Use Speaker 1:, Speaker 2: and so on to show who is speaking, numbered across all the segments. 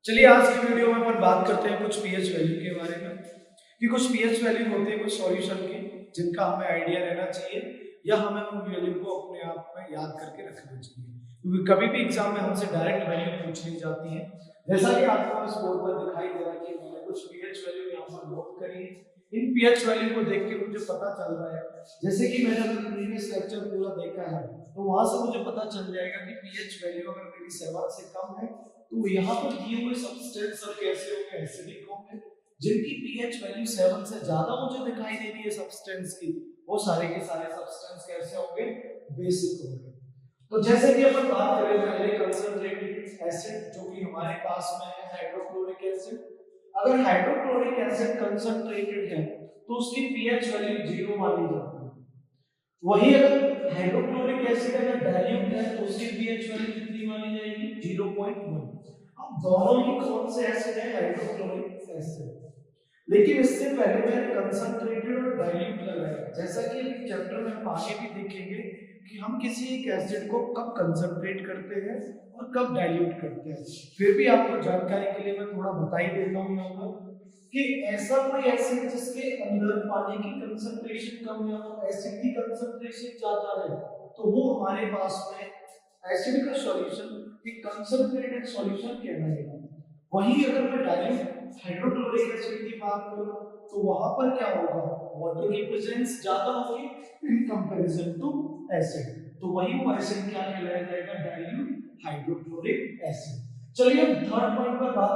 Speaker 1: चलिए आज की वीडियो में अपन बात करते हैं कुछ पीएच वैल्यू के बारे में कि कुछ पीएच वैल्यू होते हैं कुछ सॉल्यूशन की जिनका हमें आइडिया रहना चाहिए या हमें उन वैल्यू को अपने आप में याद करके रखना चाहिए क्योंकि कभी भी एग्जाम में हमसे डायरेक्ट वैल्यू पूछ ली जाती है। जैसा कि आपको इस बोर्ड पर दिखाई दे रहा है कि मैंने कुछ पीएच वैल्यू यहाँ पर नोट करी है। इन पीएच वैल्यू को देख के मुझे पता चल रहा है, जैसे कि मैंने अगर प्रीवियस लेक्चर पूरा देखा है तो वहां से मुझे पता चल जाएगा कि पीएच वैल्यू अगर मेरी 7 से कम है तो यहाँ पर दिए हुए सब्सटेंस और कैसे होंगे, एसिडिक होंगे। जिनकी पीएच वैल्यू 7 से ज्यादा मुझे दिखाई दे रही है सब्सटेंस की, वो सारे के सारे सब्सटेंस कैसे होंगे, बेसिक होंगे। तो जैसे कि अपन बात करें पहले कंसंट्रेटेड एसिड जो कि हमारे पास में है हाइड्रोक्लोरिक एसिड। अगर हाइड्रोक्लोरिक एसिड कंसंट्रेटेड है तो उसकी पीएच वैल्यू 0 मानी जाती है। वही अगर हाइड्रोक्लोरिक एसिड अगर डाइल्यूट है तो उसकी पीएच वैल्यू कितनी मानी जाएगी, 0.1। अब दोनों ही कौन से एसिड है, हाइड्रोक्लोरिक एसिड। लेकिन इससे पहले मैंने कंसंट्रेटेड और डाइल्यूट लगाया। जैसा कि अभी चैप्टर में हम आगे भी देखेंगे कि हम किसी एक एसिड को कब कंसंट्रेट करते हैं और कब डाइल्यूट करते हैं। फिर भी आपको जानकारी के लिए मैं थोड़ा बता ही देता हूं यहाँ पर कि ऐसा कोई एसिड जिसके अंदर पानी की कंसंट्रेशन कम है और एसिड की कंसंट्रेशन ज्यादा है तो वो हमारे पास में एसिड का सॉल्यूशन एक कंसंट्रेटेड सॉल्यूशन कहलाएगा। वहीं अगर मैं डाइल्यूट हाइड्रोक्लोरिक एसिड की बात करूं तो वहां पर क्या होगा, वाटर की प्रेजेंस ज्यादा होगी इन कंपैरिजन टू एसिड, तो वही वो एसिड क्या कहलाया जाएगा, डाइल्यूट हाइड्रोक्लोरिक एसिड। चलिए अब थर्ड पॉइंट पर बात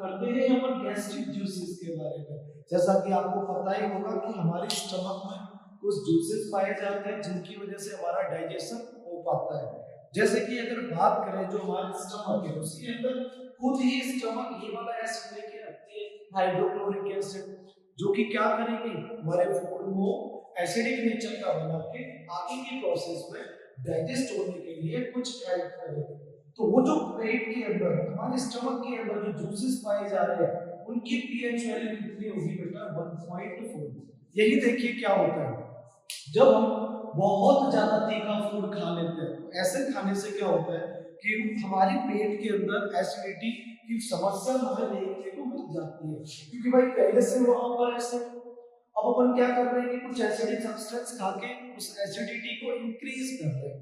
Speaker 1: करते हैं यहाँ पर गैस्ट्रिक जूसेस के बारे में। जैसा कि आपको पता ही होगा कि हमारे स्टमक में कुछ जूसेस पाए जाते हैं जिनकी वजह से हमारा डाइजेशन हो पाता है। जैसे कि अगर बात करें जो हमारे स्टमक है उसके अंदर खुद ही स्टमक ये वाला एसिड लेके रखती है हाइड्रोक्लोरिक एसिड, जो कि क्या करेगी, हमारे फूड को एसिडिक नेचर का बना के आगे की प्रोसेस में डाइजेस्ट होने के लिए कुछ हेल्प करेगी। तो वो जो पेट के अंदर हमारे स्टमक के अंदर जो जूसेस पाए जा रहे हैं उनकी पीएच वैल्यू कितनी होगी बेटा, 1.4। यही देखिए क्या होता है जब हम बहुत ज्यादा तीखा फूड खा लेते हैं तो ऐसे खाने से क्या होता है कि हमारे पेट के अंदर एसिडिटी की समस्या हमें देखने को मिल जाती है, क्योंकि भाई पहले से वहां पर ऐसे अब अपन क्या कर रहे हैं कि कुछ एसिडिक सब्सटेंस खा के उस एसिडिटी को इंक्रीज कर रहे हैं।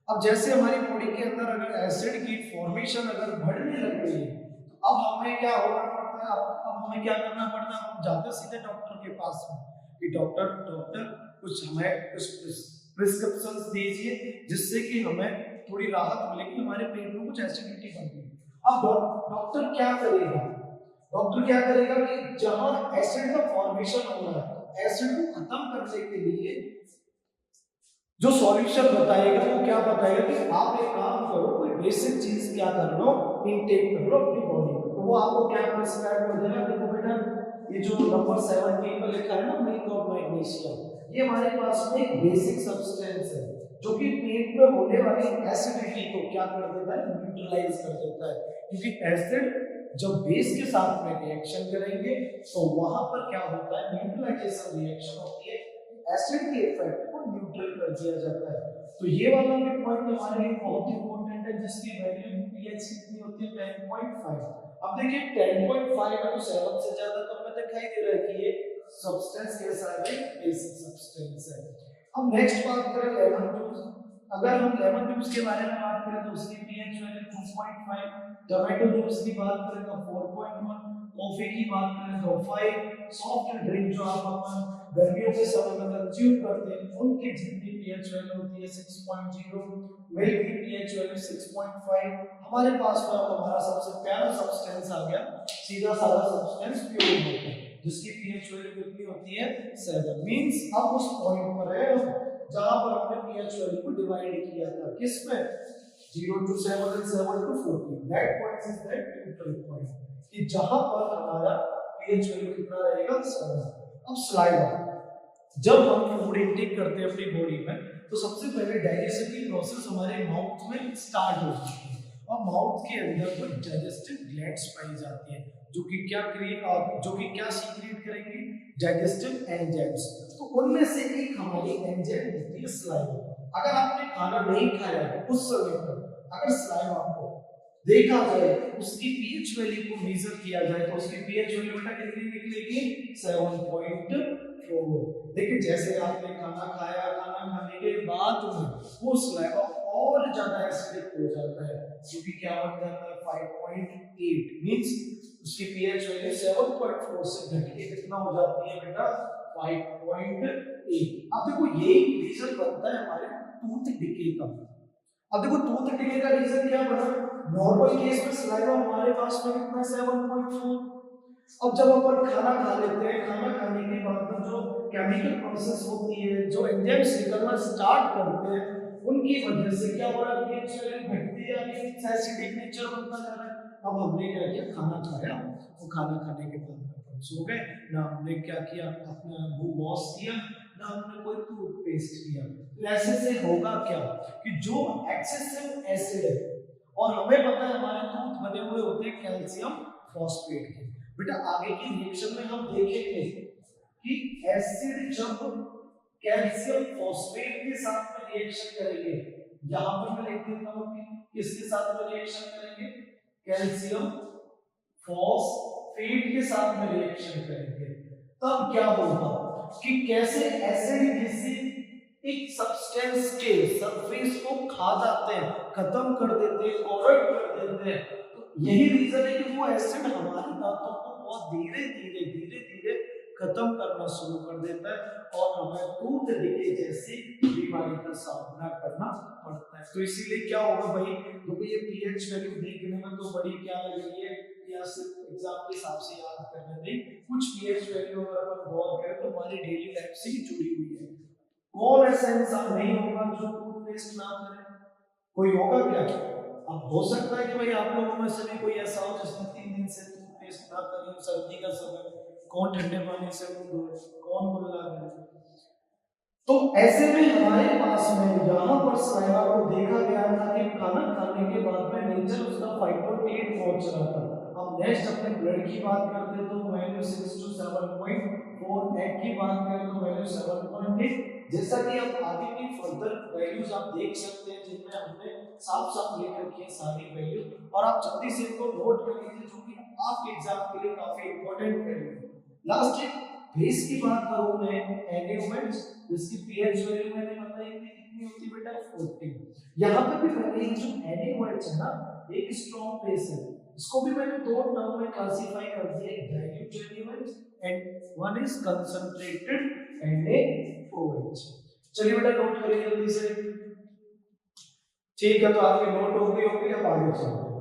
Speaker 1: अब जैसे हमारी बॉडी के अंदर अगर एसिड की फॉर्मेशन अगर बढ़ने लग गई है तो अब हमें क्या होना पड़ता है, अब हमें क्या करना पड़ता है, हम जाते सीधे डॉक्टर के पास में कि डॉक्टर डॉक्टर कुछ हमें कुछ प्रिस्क्रिप्शन दीजिए जिससे कि हमें थोड़ी राहत मिलेगी, हमारे पेट में कुछ एसिडिटी बन गई। अब डॉक्टर क्या करेगा, डॉक्टर क्या करेगा कि जहां एसिड का फॉर्मेशन हो रहा है एसिड को खत्म करने के लिए जो सॉल्यूशन बताएगा वो क्या बताएगा कि आप एक काम करो, कोई बेसिक चीज क्या कर लो, इनटेक कर लो अपनी बॉडी में। तो वो आपको क्या प्रिस्क्राइब कर देगा, देखो बेटा ये जो नंबर 17 पर लिखा है ना, मिल्क ऑफ मैग्नीशियम, ये हमारे पास में एक बेसिक सब्सटेंस है जो कि पेट में होने वाली एसिडिटी को क्या कर देता है, न्यूट्रलाइज कर देता है। क्योंकि एसिड जब बेस के साथ में रिएक्शन करेंगे तो वहां पर क्या होता है, न्यूट्रलाइजेशन रिएक्शन होती है, एसिड के इफेक्ट को न्यूट्रल कर दिया जाता है। तो ये वाला भी पॉइंट हमारे लिए बहुत इंपॉर्टेंट है जिसकी वैल्यू पीएच कितनी होती है, 10.5। अब देखिए 10.5 है तो 7 से ज्यादा तो हमें दिखाई दे रहा है कि ये सब्सटेंस कैसा है, बेसिक सब्सटेंस है। अब नेक्स्ट बात करें लेमन जूस। अगर हम लेमन जूस के बारे में बात करें तो उसकी पीएच वैल्यू 2.5, टोमेटो जूस की बात करें तो 4.1, कॉफी की बात करें तो 5, सॉफ्ट ड्रिंक जो आप अपन गर्मियों के समय में कंज्यूम करते हैं उनकी जितनी पीएच वैल्यू होती है 6.0, मिल्क की पीएच वैल्यू 6.5। हमारे पास में अब हमारा सबसे प्यारा सब्सटेंस आ गया, सीधा साधा सब्सटेंस प्योर वाटर, जिसकी पीएच वैल्यू कितनी होती है, 7। मींस अब उस पॉइंट पर है जहां पर हमने पीएच वैल्यू को डिवाइड किया था किसमें, 0 to 7 and 7 to 14। That point is that neutral point कि जहां पर हमारा पीएच वैल्यू कितना रहेगा, 7। अब सलाइवा, जब हम फूड इनटेक करते हैं अपनी बॉडी में तो सबसे पहले डाइजेशन की प्रोसेस हमारे माउथ में स्टार्ट होती है और माउथ के अंदर कुछ डाइजेस्टिव ग्लैंड्स पाई जाती हैं जो कि क्या सीक्रेट करेंगी, डाइजेस्टिव एंजाइम्स। तो उनमें से एक हमारी एंजाइम होती है सलाइवा। अगर आपने खाना नहीं खाया उस समय पर अगर सलाइवा आपको देखा जाए, उसकी पीएच वैल्यू को मेजर किया जाए तो उसकी पीएच वैल्यू बेटा कितनी निकलेगी 7.4। देखिए जैसे आपने खाना खाया, खाना खाने के बाद में वो सलाइवा और ज्यादा एसिडिक हो जाता है, क्योंकि क्या बन जाता है 5.8 मींस उसकी पीएच वैल्यू 7.4 से घट के कितना हो जाती है बेटा 5.8। अब देखो यही रीजन बनता है हमारे टूथ डिके का। अब देखो टूथ डिके का रीजन क्या बना, नॉर्मल केस में सलाइवा हमारे पास में कितना 7.4। अब जब अपन खाना खा लेते हैं, खाना खाने के बाद में जो केमिकल प्रोसेस होती है, जो एंजाइम्स निकलना स्टार्ट करते हैं, उनकी वजह से क्या हो रहा है पीएच वैल्यू घटती है, यानी एसिडिक नेचर बनता जा रहा है। अब हमने क्या किया, खाना खाया, वो खाना खाने के बाद में अपन सो गए, ना हमने क्या किया अपना मुंह वॉश किया, ना हमने कोई टूथपेस्ट किया। तो ऐसे से होगा क्या कि जो एक्सेसिव एसिड है, और हमें पता है हमारे टूथ बने हुए होते हैं कैल्शियम फॉस्फेट के। बेटा आगे की रिएक्शन में हम देखेंगे कि एसिड जब कैल्शियम फॉस्फेट के साथ में रिएक्शन करेंगे, यहां पर मैं लिख देता हूं कि किसके साथ में रिएक्शन करेंगे, कैल्शियम फॉस्फेट के साथ में रिएक्शन करेंगे, तब क्या होगा कि कैसे एसिड किसी एक सब्सटेंस के सरफेस को खा जाते हैं, खत्म कर देते हैं, कोरेक्ट कर देते हैं। तो यही रीजन है कि वो एसिड हमारे दांतों को बहुत धीरे धीरे धीरे धीरे खत्म करना शुरू कर देता है और हमें टूथ डिके जैसी बीमारी का सामना करना पड़ता है। तो इसीलिए क्या होगा भाई, तो ये पीएच वैल्यू देखने में तो बड़ी क्या लग रही है, या सिर्फ एग्जाम के हिसाब से याद करने नहीं, कुछ पीएच वैल्यू अगर अपन गौर करें तो हमारी डेली लाइफ से ही जुड़ी हुई है। कौन ऐसा इंसान नहीं होगा जो टूथपेस्ट ना करे, कोई होगा क्या? अब हो सकता है कि भाई आप लोगों में से भी कोई ऐसा हो जिसने 3 दिन से टूथपेस्ट ना करी, सर्दी का समय, कौन ठंडे पानी से मुंह धोए, कौन कुल्ला करे। तो ऐसे में हमारे पास में यहाँ पर सलाइवा को देखा गया था कि खाना खाने के बाद में नेचर उसका 5.8 पहुंच रहा था। अब नेक्स्ट अपने ब्लड की बात करते हैं तो वैल्यू 6 to 7.4, एग की बात करें तो वैल्यू 7.8। जैसा कि अब आगे की फर्दर वैल्यूज आप देख सकते हैं जिनमें हमने साफ साफ लिख रखी है सारी वैल्यू, और आप जल्दी से इनको नोट कर लीजिए जो कि आपके एग्जाम के लिए काफी इंपॉर्टेंट वैल्यू है। लास्ट एक बेस की बात करूं मैं, एग्रीमेंट्स जिसकी पीएच वैल्यू मैंने बताई थी कितनी होती बेटा 14। यहां पे भी मैंने जो एग्रीमेंट्स है ना, एक स्ट्रॉन्ग बेस है, इसको भी मैंने दो टर्म में क्लासिफाई कर दिया, dilute elements and one is concentrated NaOH। चलिए बेटा नोट करिए जल्दी से, ठीक है? तो आपके नोट हो गई होगी, अब आगे चलते हैं।